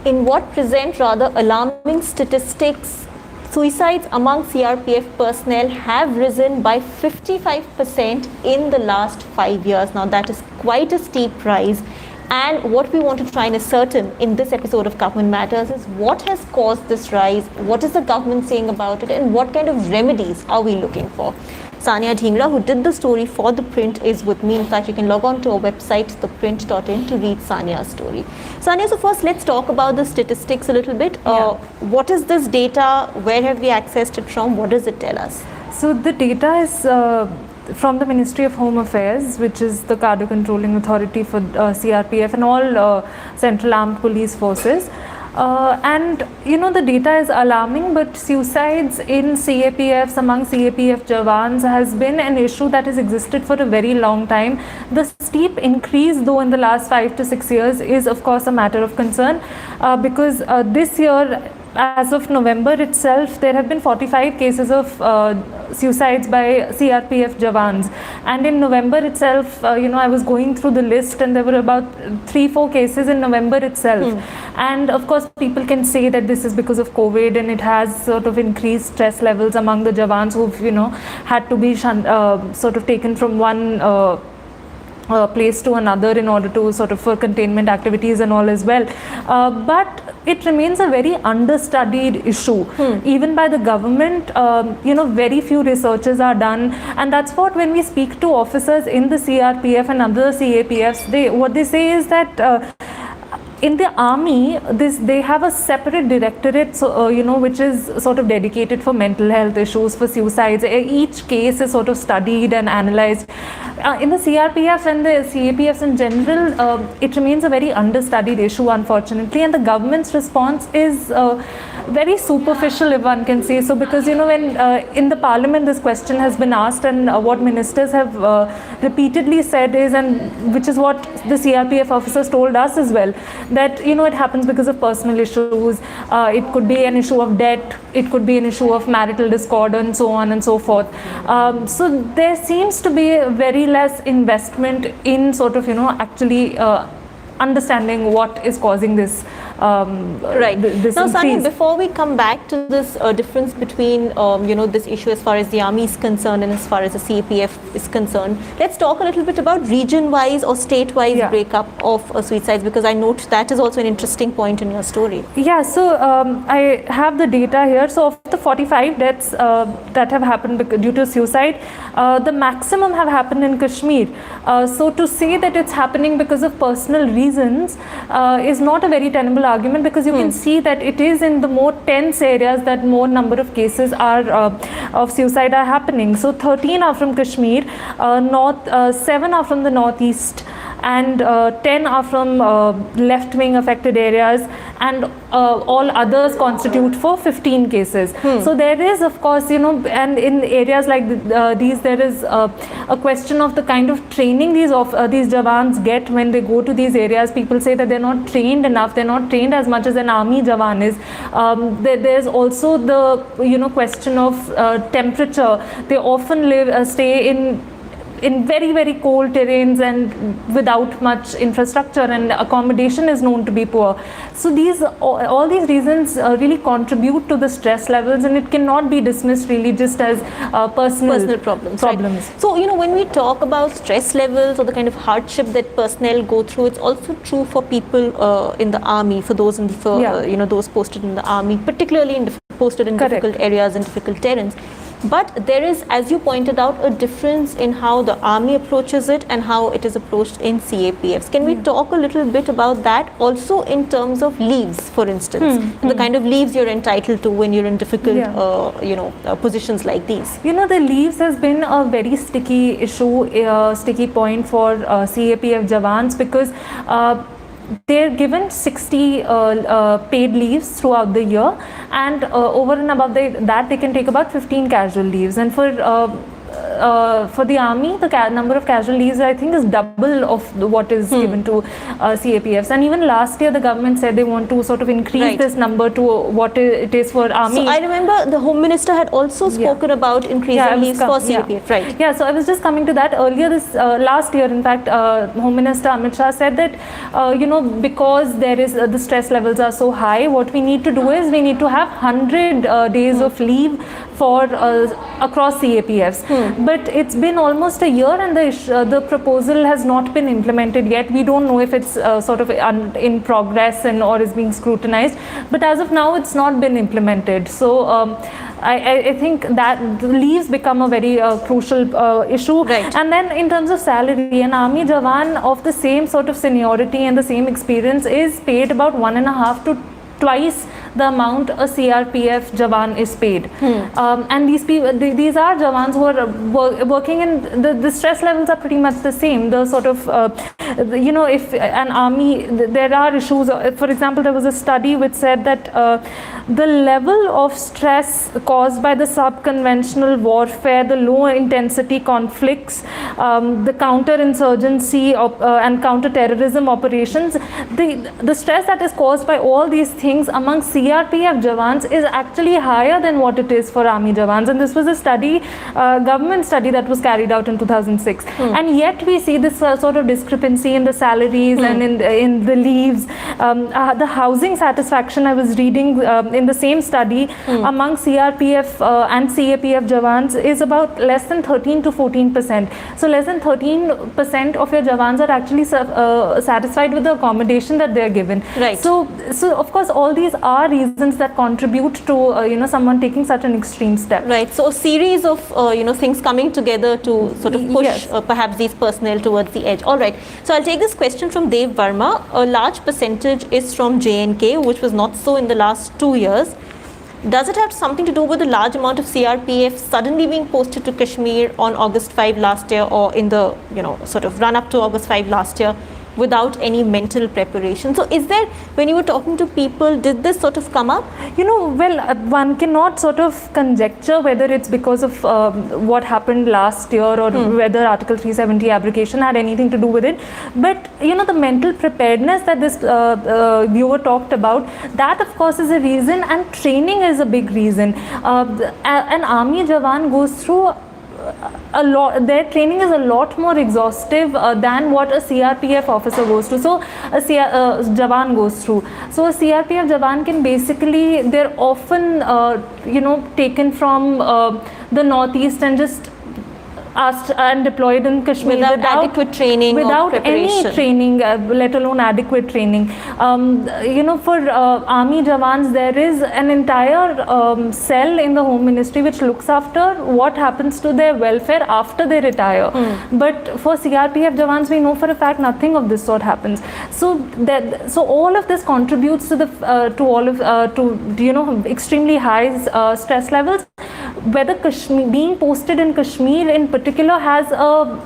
in what present rather alarming statistics, suicides among CRPF personnel have risen by 55% in the last 5 years. Now that is quite a steep rise. And what we want to try and ascertain in this episode of Government Matters is what has caused this rise, what is the government saying about it, and what kind of remedies are we looking for. Sania Dhingra, who did the story for ThePrint, is with me. In fact, you can log on to our website, theprint.in, to read Sania's story. Sania, so first let's talk about the statistics a little bit. What is this data? Where have we accessed it from? What does it tell us? So the data is from the Ministry of Home Affairs, which is the cadre controlling authority for CRPF and all Central Armed Police Forces. And you know, the data is alarming, but suicides in CAPFs, among CAPF Jawans, has been an issue that has existed for a very long time. The steep increase, though, in the last 5 to 6 years is of course a matter of concern, because this year, as of November itself, there have been 45 cases of suicides by CRPF Jawans. And in November itself, you know, I was going through the list and there were about 3-4 cases in November itself. And of course, people can say that this is because of COVID and it has sort of increased stress levels among the Jawans who've, you know, had to be sort of taken from one place to another in order to sort of for containment activities and all as well. But it remains a very understudied issue, even by the government. You know, very few researches are done, and that's what, when we speak to officers in the CRPF and other CAPFs, what they say is that in the army, they have a separate directorate, so, you know, which is sort of dedicated for mental health issues, for suicides. Each case is sort of studied and analyzed. In the CRPF and the CAPFs in general, it remains a very understudied issue, unfortunately, and the government's response is very superficial, if one can say so, because, you know, when in the parliament this question has been asked, and what ministers have repeatedly said is, and which is what the CRPF officers told us as well, that, you know, it happens because of personal issues, it could be an issue of debt, it could be an issue of marital discord, and so on and so forth. So there seems to be very less investment in sort of, you know, actually understanding what is causing this this now, increase. Sani, before we come back to this difference between you know, this issue as far as the army is concerned and as far as the CAPF is concerned, let's talk a little bit about region-wise or state-wise breakup of suicides, because I note that is also an interesting point in your story. Yeah, so I have the data here. So of the 45 deaths that have happened due to suicide, the maximum have happened in Kashmir. So to say that it's happening because of personal reasons is not a very tenable argument, because you can see that it is in the more tense areas that more number of cases are of suicide are happening. So 13 are from Kashmir, 7 are from the northeast, and 10 are from left-wing affected areas, and all others constitute for 15 cases. So there is, of course, you know, and in areas like these, there is a question of the kind of training these Jawans get when they go to these areas. People say that they're not trained enough, they're not trained as much as an army Jawan is. There's also the, you know, question of temperature. They often stay in very, very cold terrains and without much infrastructure, and accommodation is known to be poor. So all these reasons really contribute to the stress levels, and it cannot be dismissed really just as personal problems. Right. So, you know, when we talk about stress levels or the kind of hardship that personnel go through, it's also true for people in the army, for those in the you know, those posted in the army, particularly posted in difficult areas and difficult terrains. But there is, as you pointed out, a difference in how the army approaches it and how it is approached in CAPFs. Can we talk a little bit about that? Also in terms of leaves, for instance, the kind of leaves you're entitled to when you're in difficult, you know, positions like these. You know, the leaves has been a very sticky issue, sticky point for CAPF Jawans, because they're given 60 paid leaves throughout the year, and over and above that they can take about 15 casual leaves. And for for the army, the number of casual leaves, I think, is double of what is given to CAPFs. And even last year, the government said they want to sort of increase this number to what it is for army. So I remember the Home Minister had also spoken about increasing leaves for CAPF, right? Yeah, so I was just coming to that earlier this last year. In fact, Home Minister Amit Shah said that because there is the stress levels are so high, what we need to do is we need to have 100 days of leave for across CAPFs. But it's been almost a year and the proposal has not been implemented yet. We don't know if it's sort of in progress or is being scrutinized. But as of now, it's not been implemented. So I think that the leaves become a very crucial issue. Right. And then in terms of salary, an army jawan of the same sort of seniority and the same experience is paid about 1.5 to twice the amount a CRPF jawan is paid. And these people, these are jawans who are working in, the stress levels are pretty much the same. The sort of, if an army, there are issues. For example, there was a study which said that the level of stress caused by the sub-conventional warfare, the low intensity conflicts, the counter-insurgency and counter-terrorism operations, the stress that is caused by all these things among CRPF jawans is actually higher than what it is for army jawans. And this was a study, government study that was carried out in 2006. And yet we see this sort of discrepancy in the salaries and in the leaves. The housing satisfaction, I was reading in the same study among CRPF and CAPF jawans is about less than 13 to 14%. So less than 13% of your jawans are actually satisfied with the accommodation that they are given. Right. So of course all these are reasons that contribute to someone taking such an extreme step. Right. So a series of things coming together to sort of push perhaps these personnel towards the edge. All right. So I'll take this question from Dev Verma. A large percentage is from JNK, which was not so in the last 2 years. Does it have something to do with the large amount of CRPF suddenly being posted to Kashmir on August 5 last year, or in the sort of run up to August 5 last year, without any mental preparation? So is there, when you were talking to people, did this sort of come up? Well, one cannot sort of conjecture whether it's because of what happened last year or whether Article 370 abrogation had anything to do with it. But, the mental preparedness that this viewer talked about, that of course is a reason, and training is a big reason. An army jawan goes through a lot. Their training is a lot more exhaustive than what a CRPF officer goes through. So a jawan goes through. So a CRPF jawan can basically, they're often taken from the northeast and just asked and deployed in Kashmir without adequate training, without or preparation. any training, let alone adequate training. For army jawans, there is an entire cell in the Home Ministry which looks after what happens to their welfare after they retire. But for CRPF jawans, we know for a fact nothing of this sort happens. So all of this contributes to extremely high stress levels. Whether being posted in Kashmir in particular has a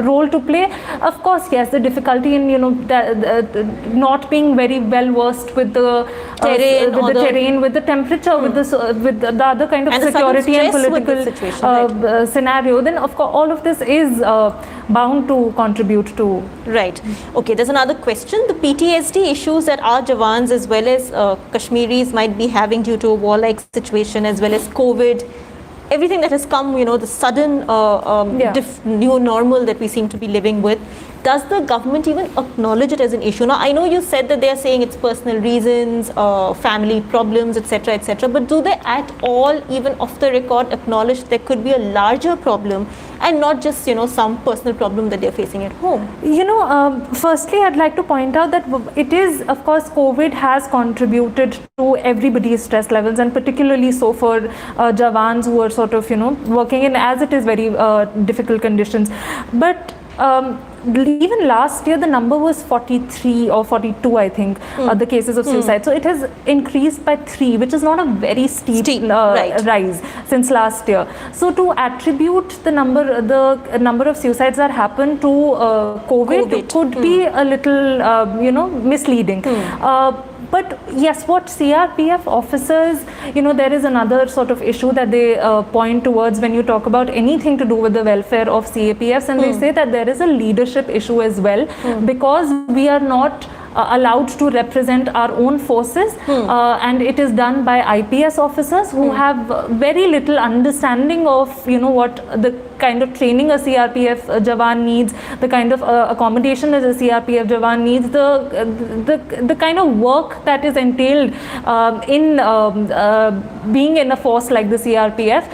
role to play, of course, yes. The difficulty in not being very well versed with the terrain, with the temperature, with the other kind of security and political scenario. Then of course all of this is bound to contribute to. Right. Okay. There's another question. The PTSD issues that our jawans as well as Kashmiris might be having due to a war-like situation, as well as COVID, everything that has come, the sudden new normal that we seem to be living with, does the government even acknowledge it as an issue? Now, I know you said that they are saying it's personal reasons, family problems, etc., etc., but do they at all, even off the record, acknowledge there could be a larger problem and not just, some personal problem that they're facing at home? Firstly, I'd like to point out that it is, of course, COVID has contributed to everybody's stress levels, and particularly so for jawans who are sort of, working in, as it is, very difficult conditions. But even last year the number was 43 or 42, I think, the cases of suicide. So it has increased by 3, which is not a very steep, rise since last year. So to attribute the number of suicides that happened to COVID could be a little, misleading. But yes, what CRPF officers, there is another sort of issue that they point towards when you talk about anything to do with the welfare of CAPFs, and they say that there is a leadership issue as well, because we are not allowed to represent our own forces, and it is done by IPS officers who have very little understanding of what the kind of training a CRPF Jawan needs, the kind of accommodation that a CRPF Jawan needs, the kind of work that is entailed in being in a force like the CRPF.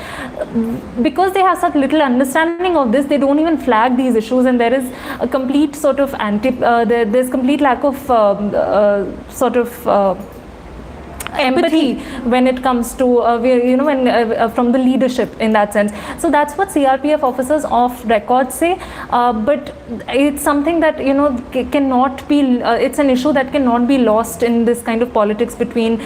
Because they have such little understanding of this, they don't even flag these issues, and there is a complete sort of there's complete lack of empathy when it comes to from the leadership in that sense. So that's what CRPF officers off record say, but it's something that cannot be it's an issue that cannot be lost in this kind of politics between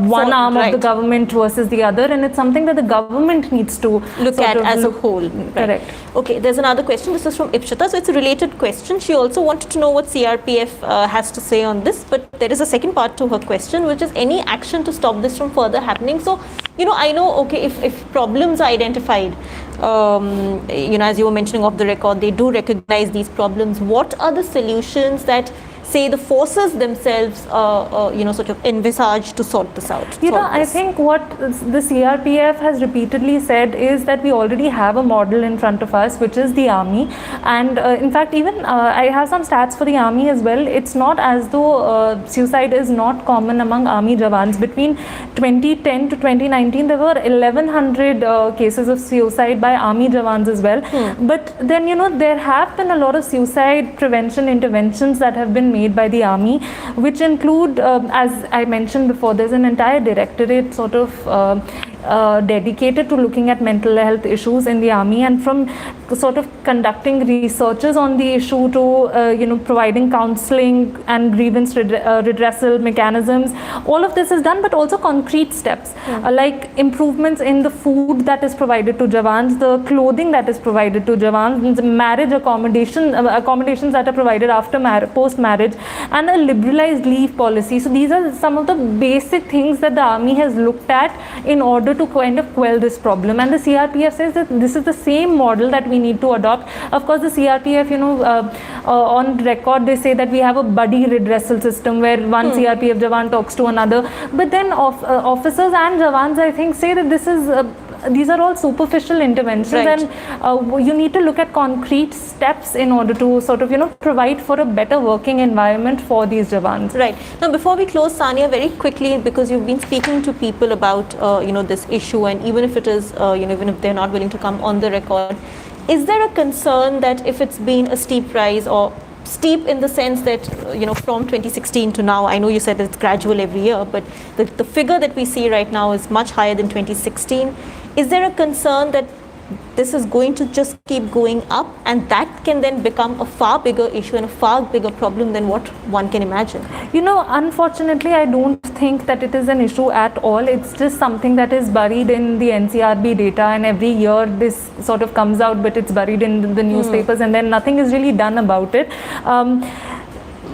one arm of the government versus the other, and it's something that the government needs to look at as a whole. Correct. Okay, there's another question. This is from Ipshita, so it's a related question. She also wanted to know what CRPF has to say on this, but there is a second part to her question, which is any action to stop this from further happening. So, I know, okay, if problems are identified, as you were mentioning off the record, they do recognize these problems. What are the solutions that, say, the forces themselves, sort of envisage to sort this out? I think what the CRPF has repeatedly said is that we already have a model in front of us, which is the army. And in fact, even I have some stats for the army as well. It's not as though suicide is not common among army Jawans. Between 2010 to 2019, there were 1,100 cases of suicide by army Jawans as well. But then, there have been a lot of suicide prevention interventions that have been made by the army, which include, as I mentioned before, there's an entire directorate sort of dedicated to looking at mental health issues in the army, and from sort of conducting researches on the issue to providing counseling and grievance redressal mechanisms. All of this is done, but also concrete steps like improvements in the food that is provided to Jawans, the clothing that is provided to Jawans, the marriage accommodations that are provided after post marriage, and a liberalized leave policy. So these are some of the basic things that the army has looked at in order to kind of quell this problem, and the CRPF says that this is the same model that we need to adopt. Of course, the CRPF, on record, they say that we have a buddy redressal system where one CRPF Jawan talks to another, but then officers and Jawans, I think, say that these are all superficial interventions, and you need to look at concrete steps in order to sort of provide for a better working environment for these Jawans. Right. Now, before we close, Sania, very quickly, because you've been speaking to people about this issue, and even if it is even if they're not willing to come on the record, is there a concern that if it's been a steep rise, or steep in the sense that from 2016 to now, I know you said it's gradual every year, but the figure that we see right now is much higher than 2016. Is there a concern that this is going to just keep going up, and that can then become a far bigger issue and a far bigger problem than what one can imagine? Unfortunately, I don't think that it is an issue at all. It's just something that is buried in the NCRB data, and every year this sort of comes out, but it's buried in the newspapers, and then nothing is really done about it.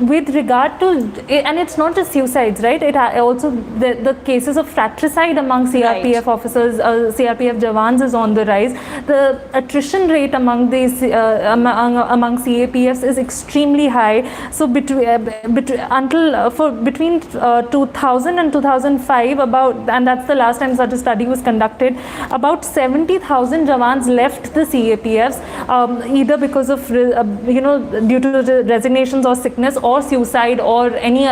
With regard to, and it's not just suicides, right? It also the cases of fratricide among CRPF officers, CRPF Jawans is on the rise. The attrition rate among these among CAPFs is extremely high. So between 2000 and 2005, and that's the last time such a study was conducted, about 70,000 Jawans left the CAPFs either because of due to resignations or sickness, or suicide, or any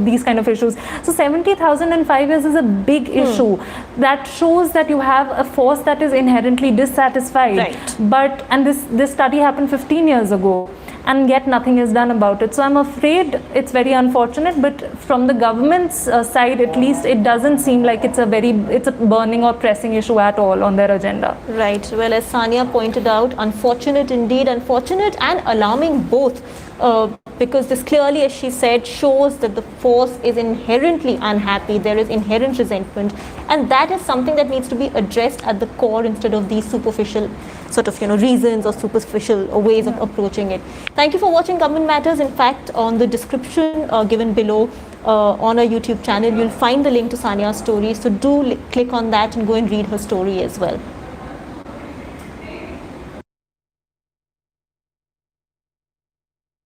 these kind of issues. So 70,000 in 5 years is a big issue. That shows that you have a force that is inherently dissatisfied. Right. But, and this study happened 15 years ago. and yet nothing is done about it. So I'm afraid it's very unfortunate, but from the government's side at least, it doesn't seem like it's a burning or pressing issue at all on their agenda. Right. Well, as Sania pointed out, unfortunate indeed, unfortunate and alarming both, because this clearly, as she said, shows that the force is inherently unhappy. There is inherent resentment, and that is something that needs to be addressed at the core instead of these superficial sort of reasons or superficial ways of approaching it. Thank you for watching Government Matters. In fact, on the description given below on our YouTube channel, you'll find the link to Sania's story. So do click on that and go and read her story as well.